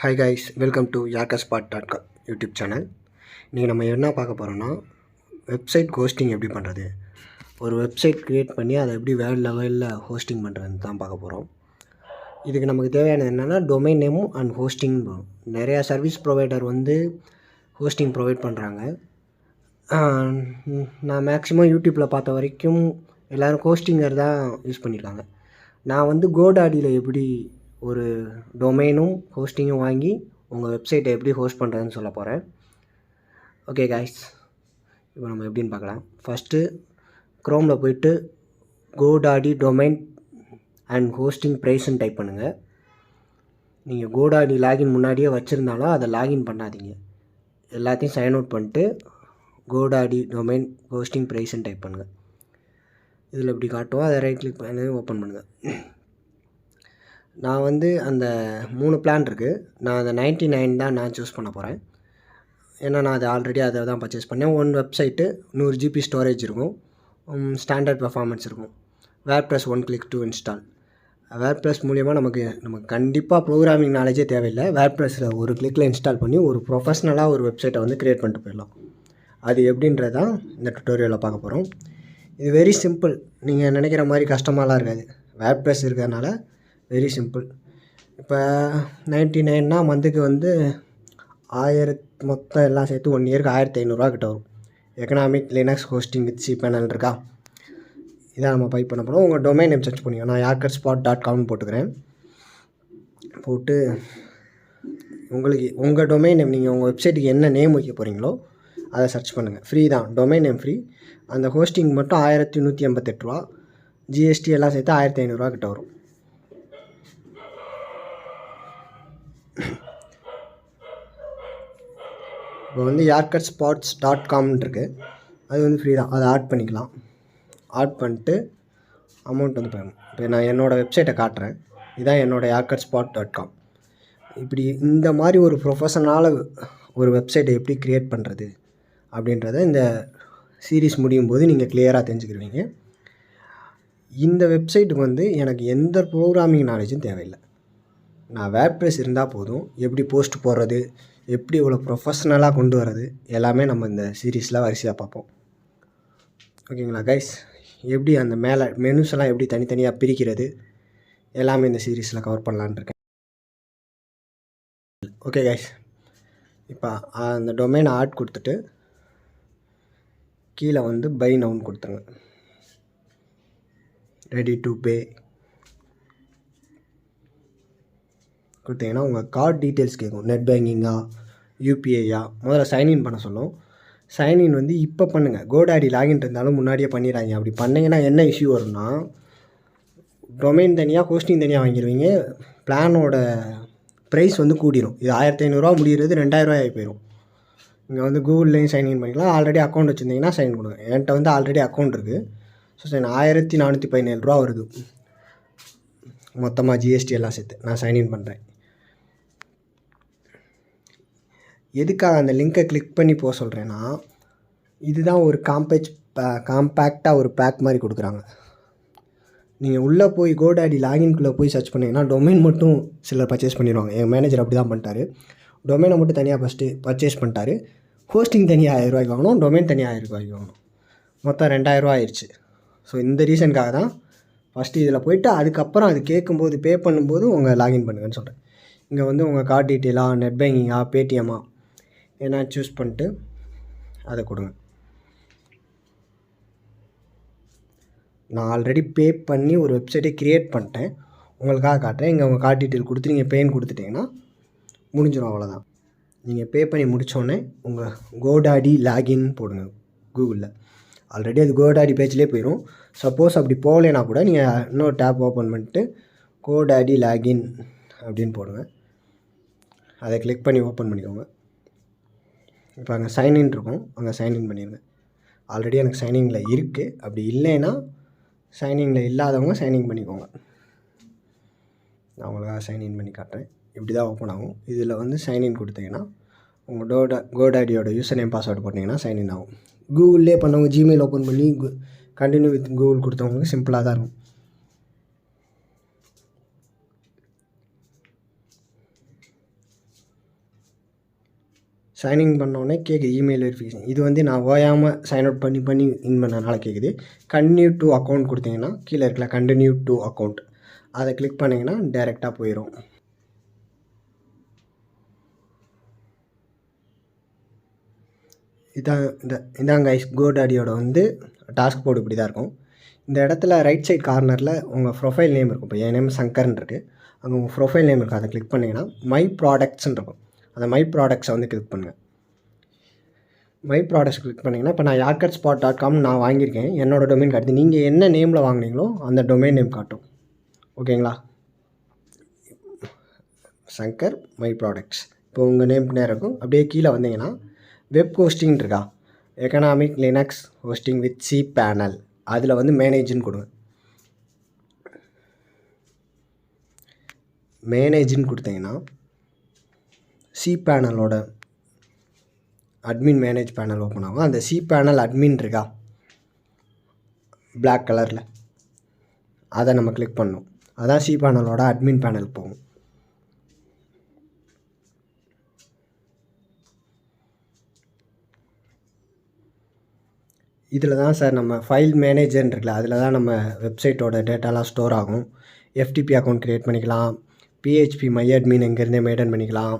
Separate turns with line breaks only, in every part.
Hi guys, welcome to yarkaspot.com YouTube channel. இன்றைக்கி நம்ம என்ன பார்க்க போகிறோன்னா, வெப்சைட் ஹோஸ்டிங் எப்படி பண்ணுறது, ஒரு வெப்சைட் க்ரியேட் பண்ணி அதை எப்படி வேறு லெவலில் ஹோஸ்டிங் பண்ணுறதுன்னு தான் பார்க்க போகிறோம். இதுக்கு நமக்கு தேவையானது என்னென்னா டொமைன் நேமும் அண்ட் ஹோஸ்டிங். நிறையா சர்வீஸ் ப்ரொவைடர் ஹோஸ்டிங் ப்ரொவைட் பண்ணுறாங்க. நான் மேக்ஸிமம் யூடியூப்பில் பார்த்த வரைக்கும் எல்லோரும் ஹோஸ்டிங்கர் தான் யூஸ் பண்ணியிருக்காங்க. நான் கோடாடியில் எப்படி ஒரு டொமைனும் ஹோஸ்டிங்கும் வாங்கி உங்கள் வெப்சைட்டை எப்படி ஹோஸ்ட் பண்ணுறதுன்னு சொல்ல போகிறேன். ஓகே காய்ஸ், இப்போ நம்ம எப்படின்னு பார்க்கலாம். ஃபஸ்ட்டு க்ரோமில் போய்ட்டு கோடாடி டொமைன் அண்ட் ஹோஸ்டிங் ப்ரைஸ்ன்னு டைப் பண்ணுங்கள். நீங்கள் கோடாடி லாகின் முன்னாடியே வச்சுருந்தாலும் அதை லாகின் பண்ணாதீங்க. எல்லாத்தையும் சைன் அவுட் பண்ணிட்டு கோடாடி டொமைன் ஹோஸ்டிங் ப்ரைஸ்ன்னு டைப் பண்ணுங்கள். இதில் எப்படி காட்டுவோம், அதை ரைட் கிளிக் பண்ணி ஓப்பன் பண்ணுங்கள். நான் அந்த 3 பிளான் இருக்குது. நான் அந்த 99 தான் நான் சூஸ் பண்ண போகிறேன். ஏன்னா நான் அதை ஆல்ரெடி அதை தான் பர்ச்சேஸ் பண்ணேன். 1 வெப்சைட்டு 100 GB ஸ்டோரேஜ் இருக்கும், ஸ்டாண்டர்ட் பெர்ஃபார்மன்ஸ் இருக்கும். WordPress 1 click to install. WordPress மூலிமா நமக்கு கண்டிப்பாக ப்ரோக்ராமிங் நாலேஜே தேவையில்லை. வேர்ட்ப்ரெஸ்ஸில் ஒரு கிளிக்கில் இன்ஸ்டால் பண்ணி ஒரு ப்ரொஃபஷ்னலாக ஒரு வெப்சைட்டை க்ரியேட் பண்ணிட்டு போயிடலாம். அது எப்படின்றது தான் இந்த டுட்டோரியலில் பார்க்க போகிறோம். இது வெரி சிம்பிள். நீங்கள் நினைக்கிற மாதிரி கஷ்டமாலாம் இருக்காது. வேர்ட்ப்ரெஸ் இருக்கிறதுனால வெரி சிம்பிள். இப்போ 99னா மந்த்துக்கு 1000 மொத்தம் எல்லாம் சேர்த்து 1 இயருக்கு 1500 கிட்ட வரும். Economic Linux hosting with cPanel இருக்கா, இதான் நம்ம பை பண்ண போகிறோம். உங்கள் டொமைன் நேம் சர்ச் பண்ணிக்கோ. நான் yarkaspot.com போட்டுக்கிறேன். போட்டு உங்களுக்கு உங்கள் டொமைன் நேம், நீங்கள் உங்கள் வெப்சைட்டுக்கு என்ன நேம் வைக்க போகிறீங்களோ அதை சர்ச் பண்ணுங்கள். ஃப்ரீ தான், டொமைன் நேம் ஃப்ரீ. அந்த ஹோஸ்டிங் மட்டும் 1188 ரூபா, ஜிஎஸ்டி எல்லாம் சேர்த்து 1500 கிட்ட வரும். இப்போ yarkaspot.com இருக்குது, அது ஃப்ரீ தான். அதை ஆட் பண்ணிக்கலாம். ஆட் பண்ணிட்டு அமௌண்ட் போயிடணும். இப்போ நான் என்னோடய வெப்சைட்டை காட்டுறேன். இதுதான் என்னோடய yarkaspot.com. இப்படி இந்த மாதிரி ஒரு ப்ரொஃபஷனலாக ஒரு வெப்சைட்டை எப்படி க்ரியேட் பண்ணுறது அப்படின்றத இந்த சீரீஸ் முடியும் போது நீங்கள் கிளியராக தெரிஞ்சுக்கிடுவீங்க. இந்த வெப்சைட்டுக்கு எனக்கு எந்த ப்ரோக்ராமிங் நாலேஜும் தேவையில்லை. நான் வேர்ட்ப்ரெஸ் இருந்தால் போதும். எப்படி போஸ்ட் போடுறது, எப்படி இவ்வளோ ப்ரொஃபஷ்னலாக கொண்டு வர்றது, எல்லாமே நம்ம இந்த சீரீஸில் வரிசையாக பார்ப்போம். ஓகேங்களா கைஸ்? எப்படி அந்த மேலே மெனுஸ் எல்லாம் எப்படி தனித்தனியாக பிரிக்கிறது எல்லாமே இந்த சீரீஸில் கவர் பண்ணலான்னு இருக்கேன். ஓகே கைஸ், இப்போ அந்த டொமைனை ஆட் கொடுத்துட்டு கீழே பை நவுன் கொடுத்துருங்க. ரெடி டு பே கொடுத்தீங்கன்னா உங்கள் கார்டு டீட்டெயில்ஸ் கேட்கும். நெட் பேங்கிங்கா, யூபிஐயா, முதல்ல சைன்இன் பண்ண சொல்லும். சைன்இன் இப்போ பண்ணுங்கள். கோடாடி லாகின் இருந்தாலும் முன்னாடியே பண்ணிடுறாங்க. அப்படி பண்ணிங்கன்னா என்ன இஷ்யூ வரும்னா, டொமைன் தனியாக ஹோஸ்டிங் தனியாக வாங்கிடுவீங்க. பிளானோட ப்ரைஸ் கூடிரும். இது 1500 முடிகிறது 2000 ஆகி போயிடும். இங்கே கூகுள்லேயும் சைன்இன் பண்ணிக்கலாம். ஆல்ரெடி அக்கௌண்ட் வச்சுருந்தீங்கன்னா சைன் கொடுங்க. என்கிட்ட ஆல்ரெடி அக்கௌண்ட் இருக்குது. ஸோ 1417 வருது மொத்தமாக, ஜிஎஸ்டி எல்லாம் சேர்த்து. நான் சைன்இன் பண்ணுறேன். எதுக்காக அந்த லிங்க்கை கிளிக் பண்ணி போக சொல்கிறேன்னா, இதுதான் ஒரு காம்பேக்டாக ஒரு பேக் மாதிரி கொடுக்குறாங்க. நீங்கள் உள்ளே போய் கோடாடி லாகின்குள்ளே போய் சர்ச் பண்ணிங்கன்னா டொமைன் மட்டும் சிலர் பர்ச்சேஸ் பண்ணிடுவாங்க. என் மேனேஜர் அப்படி தான் பண்ணிட்டாரு. டொமைனை மட்டும் தனியாக ஃபஸ்ட்டு பர்ச்சேஸ் பண்ணிட்டாரு. ஹோஸ்டிங் தனியாக 1000 ரூபாய்க்கு வாங்கணும், டொமைன் தனியாக 1000 ரூபாய்க்கு வாங்கணும். மொத்தம் 2000 ரூபா ஆயிடுச்சு. ஸோ இந்த ரீசனுக்காக தான் ஃபஸ்ட்டு இதில் போய்ட்டு அதுக்கப்புறம் அது கேட்கும்போது பே பண்ணும்போது உங்கள் லாகின் பண்ணுங்கன்னு சொல்கிறேன். இங்கே உங்கள் கார்டு டீட்டெயிலாக, நெட் பேங்கிங்கா, பேடிஎம்மா ஏன்னா சூஸ் பண்ணிட்டு அதை கொடுங்க. நான் ஆல்ரெடி பே பண்ணி ஒரு வெப்சைட்டை க்ரியேட் பண்ணிட்டேன், உங்களுக்காக காட்டுறேன். இங்கே உங்கள் கார்டு டீட்டெயில் கொடுத்து நீங்கள் பேன்னு கொடுத்துட்டிங்கன்னா முடிஞ்சிடும். அவ்வளோதான். நீங்கள் பே பண்ணி முடித்தோடனே உங்கள் கோடாடி லாகின் போடுங்க கூகுளில். ஆல்ரெடி அது கோடாடி பேஜ்லேயே போயிடும். சப்போஸ் அப்படி போகலைன்னா கூட நீங்கள் இன்னொரு டேப் ஓப்பன் பண்ணிட்டு கோடாடி லாகின் அப்படின்னு போடுங்க. அதை கிளிக் பண்ணி ஓப்பன் பண்ணிக்கோங்க. இப்போ அங்கே சைன்இன் இருக்கும், அங்கே சைன்இன் பண்ணிடுங்க. ஆல்ரெடி எனக்கு சைன்இனில் இருக்குது. அப்படி இல்லைன்னா சைன்இனில் இல்லாதவங்க சைன்இன் பண்ணிக்கோங்க. நான் உங்களுக்காக சைன்இன் பண்ணி காட்டுறேன். இப்படி தான் ஓப்பன் ஆகும். இதில் சைன்இன் கொடுத்தீங்கன்னா உங்கள் கோடாடியோட யூசர் நேம் பாஸ்வேர்டு போட்டிங்கன்னா சைன்இன் ஆகும். கூகுள்லே பண்ணவங்க ஜிமெயில் ஓப்பன் பண்ணி கண்டினியூ வித் கூகுள் கொடுத்தவங்களுக்கு சிம்பிளாக தான் இருக்கும். சைன்இன் பண்ணோடனே கேட்குது இமெயில் வெரிஃபிகேஷன். இது வந்து நான் ஓயாமல் சைன் அவுட் பண்ணி இன் பண்ணனால கேட்குது. கண்டினியூ டு அக்கௌண்ட் கொடுத்தீங்கன்னா கீழே இருக்கல கண்டினியூ டு அக்கௌண்ட், அதை கிளிக் பண்ணிங்கன்னா டைரெக்டாக போயிடும். இதான் கைஸ் GoDaddyயோட வந்து டாஸ்க் போர்டு இப்படி தான் இருக்கும். இந்த இடத்துல ரைட் சைட் கார்னரில் உங்கள் ப்ரொஃபைல் நேம் இருக்கும். இப்போ என் நேம் சங்கர்ன்னு இருக்குது. அங்கே உங்கள் ப்ரொஃபைல் நேம் இருக்கும். அதை கிளிக் பண்ணிங்கன்னா மை ப்ராடக்ட்ஸ்ன்னு இருக்கும். அந்த மை ப்ராடக்ட்ஸை வந்து கிளிக் பண்ணுங்கள். மை ப்ராடக்ட்ஸ் கிளிக் பண்ணிங்கன்னா இப்போ நான் yarkatspot.com நான் வாங்கியிருக்கேன். என்னோடய டொமைன் காட்டுது. நீங்கள் என்ன நேமில் வாங்கினீங்களோ அந்த டொமைன் நேம் காட்டும். ஓகேங்களா? சங்கர் மை ப்ராடக்ட்ஸ். இப்போ உங்கள் நேமுக்கு நேரம் இருக்கும். அப்படியே கீழே வந்தீங்கன்னா வெப் ஹோஸ்டிங் இருக்கா, economic Linux hosting with C panel, அதில் வந்து மேனேஜ்னு கொடுங்க. மேனேஜ்னு கொடுத்தீங்கன்னா சி பேனலோட அட்மின் மேனேஜ் பேனல் ஓப்பன் ஆகும். அந்த சி பேனல் அட்மின் இருக்கா பிளாக் கலரில், அதை நம்ம கிளிக் பண்ணணும். அதான் சி பேனலோட அட்மின் பேனல் போகும். இதில் தான் சார் நம்ம ஃபைல் மேனேஜர்ன்னு இருக்குல்ல, அதில் தான் நம்ம வெப்சைட்டோட டேட்டாலாம் ஸ்டோர் ஆகும். FTP அக்கௌண்ட் க்ரியேட் பண்ணிக்கலாம். PHP மை அட்மின் எங்கேருந்தே மெயின்டைன் பண்ணிக்கலாம்.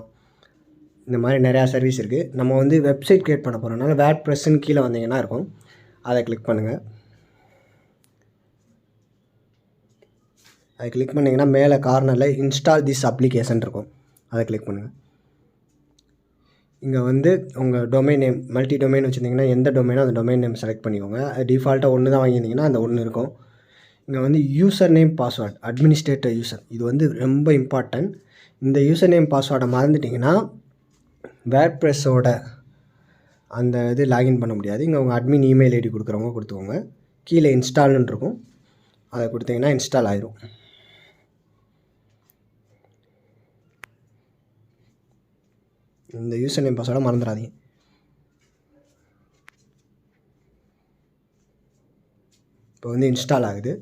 இந்த மாதிரி நிறையா சர்வீஸ் இருக்குது. நம்ம வந்து வெப்சைட் க்ரியேட் பண்ண போகிறோம்னால வேர்ட்ப்ரெஸ்ஸுன்னு கீழே வந்தீங்கன்னா இருக்கும். அதை கிளிக் பண்ணுங்கள். அதை கிளிக் பண்ணிங்கன்னா மேலே கார்னரில் இன்ஸ்டால் திஸ் அப்ளிகேஷன் இருக்கும். அதை கிளிக் பண்ணுங்கள். இங்கே வந்து உங்கள் டொமைன் நேம் மல்டி டொமைன் வச்சுருந்தீங்கன்னா எந்த டொமைனோ அந்த டொமைன் நேம் செலக்ட் பண்ணிக்கோங்க. அது டிஃபால்ட்டாக ஒன்று தான் வாங்கியிருந்தீங்கன்னா அந்த ஒன்று இருக்கும். இங்கே வந்து user name password administrator user, இது வந்து ரொம்ப இம்பார்ட்டன்ட். இந்த யூசர் நேம் பாஸ்வேர்டை மறந்துட்டிங்கன்னா வேர்ட்ப்ரெஸ்ஸோட அந்த இது லாகின் பண்ண முடியாது. இங்கே உங்கள் அட்மின் இமெயில் ஐடி கொடுக்குறவங்க கொடுத்துக்கோங்க. கீழே இன்ஸ்டால்னு இருக்கும். அதை கொடுத்தீங்கன்னா இன்ஸ்டால் ஆயிரும். இந்த யூசர் நேம் பாஸ்வேர்டை மறந்துடாதீங்க. இப்போ வந்து இன்ஸ்டால் ஆகுது.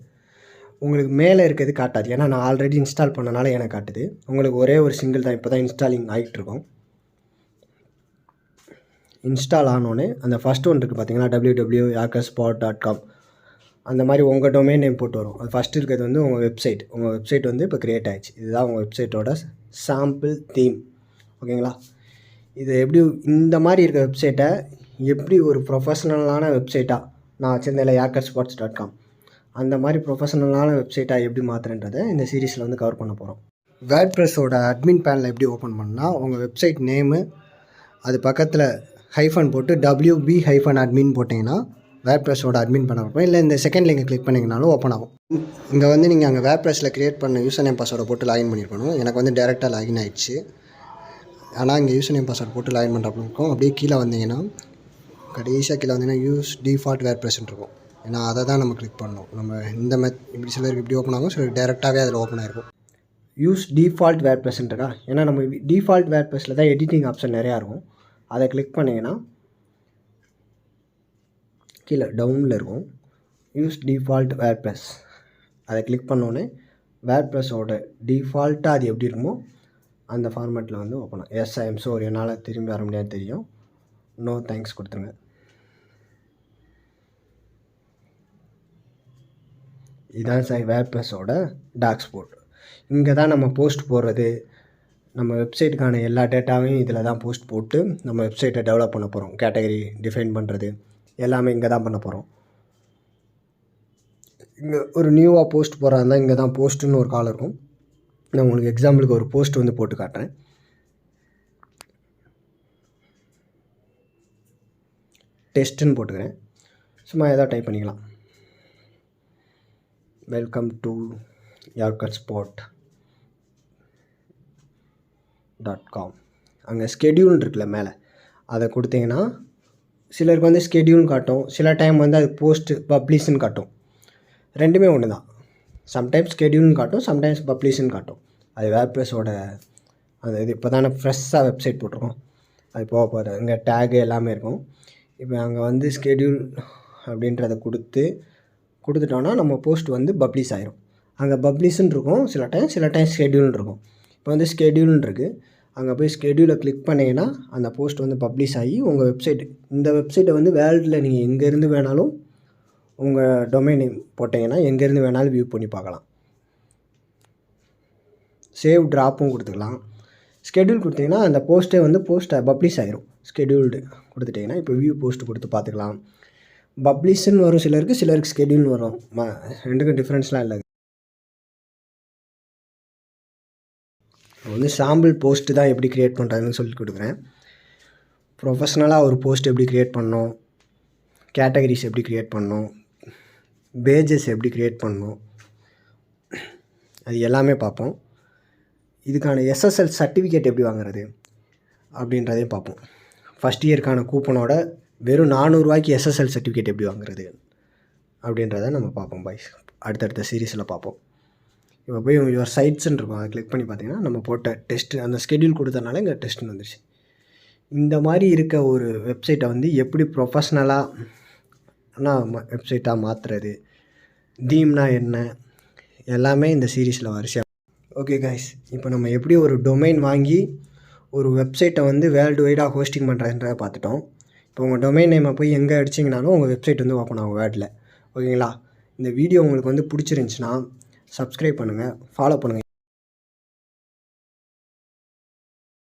உங்களுக்கு மேலே இருக்கிறது காட்டாது, ஏன்னா நான் ஆல்ரெடி இன்ஸ்டால் பண்ணனால எனக்கு காட்டுது. உங்களுக்கு ஒரே ஒரு சிங்கிள் தான் இப்போ தான் இன்ஸ்டாலிங் ஆகிட்டுருக்கோம். இன்ஸ்டால் ஆனோடனே அந்த ஃபஸ்ட் ஒன் இருக்குது பார்த்தீங்கன்னா www.yarkatspot.com, அந்த மாதிரி உங்கள் டொமைன் நேம் போட்டு வரும். அது ஃபஸ்ட்டு இருக்கிறது வந்து உங்கள் வெப்சைட் வந்து இப்போ க்ரியேட் ஆகிடுச்சு. இதுதான் உங்கள் வெப்சைட்டோட சாம்பிள் தீம். ஓகேங்களா? இது எப்படி இந்த மாதிரி இருக்க வெப்சைட்டை எப்படி ஒரு ப்ரொஃபஷ்னலான வெப்சைட்டாக நான் வச்சுருந்தேன் yarkatspot.com, அந்த மாதிரி ப்ரொஃபஷனலான வெப்சைட்டாக எப்படி மாற்றுறன்றதை இந்த சீரீஸில் வந்து கவர் பண்ண போகிறோம். வேர்ட்ப்ரெஸ்ஸோட அட்மின் பேனல் எப்படி ஓப்பன் பண்ணால் உங்கள் வெப்சைட் நேமு அது பக்கத்தில் ஹைஃபன் போட்டு WB-admin போட்டிங்கன்னா வேர்ட்ப்ரெஸ்ஸோட அட்மின் பேனல் இருக்கும். இல்லை இந்த செகண்ட் லிங்கை கிளிக் பண்ணிங்கனாலும் ஓப்பன் ஆகும். இங்கே வந்து நீங்கள் அங்கே வேர்ட்ப்ரெஸ்ஸில் க்ரியேட் பண்ண யூசர் நேம் பாஸ்வேர்டை போட்டு லாகின் பண்ணியிருக்கணும். எனக்கு வந்து டேரெக்டாக லாகின் ஆகிடுச்சு. ஆனால் இங்கே யூசர் நேம் பாஸ்வேர்டு போட்டு லாகின் பண்ணுறப்ப இருக்கும். அப்படியே கீழே வந்தீங்கன்னா கடைசியாக கீழே வந்தீங்கன்னா யூஸ் டிஃபால்ட் வேர்ட்ப்ரெஸ்ன்னு இருக்கும். ஏன்னா அதை தான் நம்ம கிளிக் பண்ணணும். நம்ம இந்த இப்படி சிலருக்கு இப்படி ஓப்பன் ஆகும், சிலருக்கு டேரெக்டாகவே அதில் ஓப்பன் ஆகிருக்கும். யூஸ் டிஃபால்ட் வேர்ட்ப்ரெஸ்ன்னு இருக்கா, ஏன்னா நம்ம டிஃபால்ட் வேர்ட்ப்ரெஸ்ஸில் தான் எடிட்டிங் ஆப்ஷன் நிறையா இருக்கும். அதை கிளிக் பண்ணிங்கன்னா கீழே டவுனில் இருக்கும் யூஸ் டிஃபால்ட் வேர்ட்ப்ரெஸ். அதை கிளிக் பண்ணோன்னே வேர்ட்ப்ரெஸ்ஸோட டிஃபால்ட்டாக அது எப்படி இருக்குமோ அந்த ஃபார்மேட்டில் வந்து ஓப்பன் ஆகும். எஸ் ஐ எம் ஸோரி, என்னால் திரும்பி வர முடியாது தெரியும், நோ தேங்க்ஸ் கொடுத்துருங்க. இதுதான் சார் வேர்ட்ப்ரெஸ்ஸோட டாக்ஸ்போர்ட். இங்கே தான் நம்ம போஸ்ட் போடுறது, நம்ம வெப்சைட்டுக்கான எல்லா டேட்டாவையும் இதில் தான் போஸ்ட் போட்டு நம்ம வெப்சைட்டை டெவலப் பண்ண போகிறோம். கேட்டகரி டிஃபைன் பண்ணுறது எல்லாமே இங்கே தான் பண்ண போகிறோம். இங்கே ஒரு நியூவாக போஸ்ட் போடுறதா இருந்தால் இங்கே தான் போஸ்ட்டுன்னு ஒரு கால் இருக்கும். நான் உங்களுக்கு எக்ஸாம்பிளுக்கு ஒரு போஸ்ட் வந்து போட்டு காட்டுறேன். டெஸ்ட்டுன்னு போட்டுக்கிறேன். சும்மா ஏதாவது டைப் பண்ணிக்கலாம். Welcome to yarkatspot.com. அங்கே ஸ்கெடியூல் இருக்குல்ல மேலே, அதை கொடுத்தீங்கன்னா சிலருக்கு வந்து ஸ்கெடியூல்னு காட்டும், சில டைம் வந்து அது போஸ்ட்டு பப்ளிஷ்ன்னு காட்டும். ரெண்டுமே ஒன்று தான். சம்டைம்ஸ் ஸ்கெடியூல்னு காட்டும், சம்டைம்ஸ் பப்ளிஷ்ன்னு காட்டும். அது வேர்ட்ப்ரெஸ்ஸோட அந்த இது. இப்போ தானே ஃப்ரெஷ்ஷாக வெப்சைட் போட்டிருக்கோம், அது போக போகிற இங்கே டேகு எல்லாமே இருக்கும். இப்போ அங்கே வந்து ஸ்கெடியூல் அப்படின்றத கொடுத்துட்டோன்னா நம்ம போஸ்ட் வந்து பப்ளிஷ் ஆகிரும். அங்கே பப்ளிஷ்ன்னு இருக்கும் சில டைம் ஸ்கெடியூல்னு இருக்கும். இப்போ வந்து ஸ்கெடியூல்னு இருக்குது, அங்கே போய் ஸ்கெடியூலை கிளிக் பண்ணிங்கன்னா அந்த போஸ்ட் வந்து பப்ளிஷ் ஆகி உங்கள் வெப்சைட், இந்த வெப்சைட்டை வந்து வேர்ல்டில் நீங்கள் எங்கேருந்து வேணாலும் உங்கள் டொமைன் நேம் போட்டிங்கன்னா எங்கேருந்து வேணாலும் வியூ பண்ணி பார்க்கலாம். சேவ் ட்ராப்பும் கொடுத்துக்கலாம். ஸ்கெடியூல் கொடுத்தீங்கன்னா அந்த போஸ்ட்டே வந்து பப்ளிஷ் ஆகிரும். ஸ்கெடியூல்டு கொடுத்துட்டிங்கன்னா இப்போ வியூ போஸ்ட் கொடுத்து பார்த்துக்கலாம். பப்ளிஷ்ன்னு வரும் சிலருக்கு ஸ்கெடியூல்னு வரும். ரெண்டுக்கும் டிஃப்ரென்ஸ்லாம் இல்லை. வந்து சாம்பிள் போஸ்ட்டு தான் எப்படி க்ரியேட் பண்ணுறதுன்னு சொல்லி கொடுக்குறேன். ப்ரொஃபஷ்னலாக ஒரு போஸ்ட் எப்படி க்ரியேட் பண்ணணும், கேட்டகரிஸ் எப்படி க்ரியேட் பண்ணணும், பேஜஸ் எப்படி க்ரியேட் பண்ணணும், அது எல்லாமே பார்ப்போம். இதுக்கான SSL சர்டிஃபிகேட் எப்படி வாங்குறது அப்படின்றதையும் பார்ப்போம். ஃபஸ்ட் இயருக்கான கூப்பனோட வெறும் 400 ரூபாய்க்கு SSL சர்டிஃபிகேட் எப்படி வாங்குறது அப்படின்றத நம்ம பார்ப்போம் பாய்ஸ். அடுத்தடுத்த சீரீஸில் பார்ப்போம். இப்போ போய் யுவர் சைட்ஸ்ன்னு இருக்கும், அதை கிளிக் பண்ணி பார்த்தீங்கன்னா நம்ம போட்ட டெஸ்ட்டு அந்த ஸ்கெடியூல் கொடுத்தனால இங்கே டெஸ்ட்டுன்னு வந்துருச்சு. இந்த மாதிரி இருக்க ஒரு வெப்சைட்டை வந்து எப்படி ப்ரொஃபஷ்னலாக வெப்சைட்டாக மாற்றுறது, தீம்னா என்ன, எல்லாமே இந்த சீரீஸில் வரிசையாக. ஓகே கைஸ், இப்போ நம்ம எப்படி ஒரு டொமைன் வாங்கி ஒரு வெப்சைட்டை வந்து வேர்ல்டு வைடாக ஹோஸ்டிங் பண்ணுறதுன்றதை பார்த்துட்டோம். இப்போ உங்கள் டொமைன் நேமை போய் எங்கே அடிச்சிங்கனாலும் உங்கள் வெப்சைட் வந்து ஓப்பன் ஆகும் வேர்ல்டில். ஓகேங்களா? இந்த வீடியோ உங்களுக்கு வந்து பிடிச்சிருந்துச்சின்னா சப்ஸ்கிரைப் பண்ணுங்கள், ஃபாலோ பண்ணுங்கள்.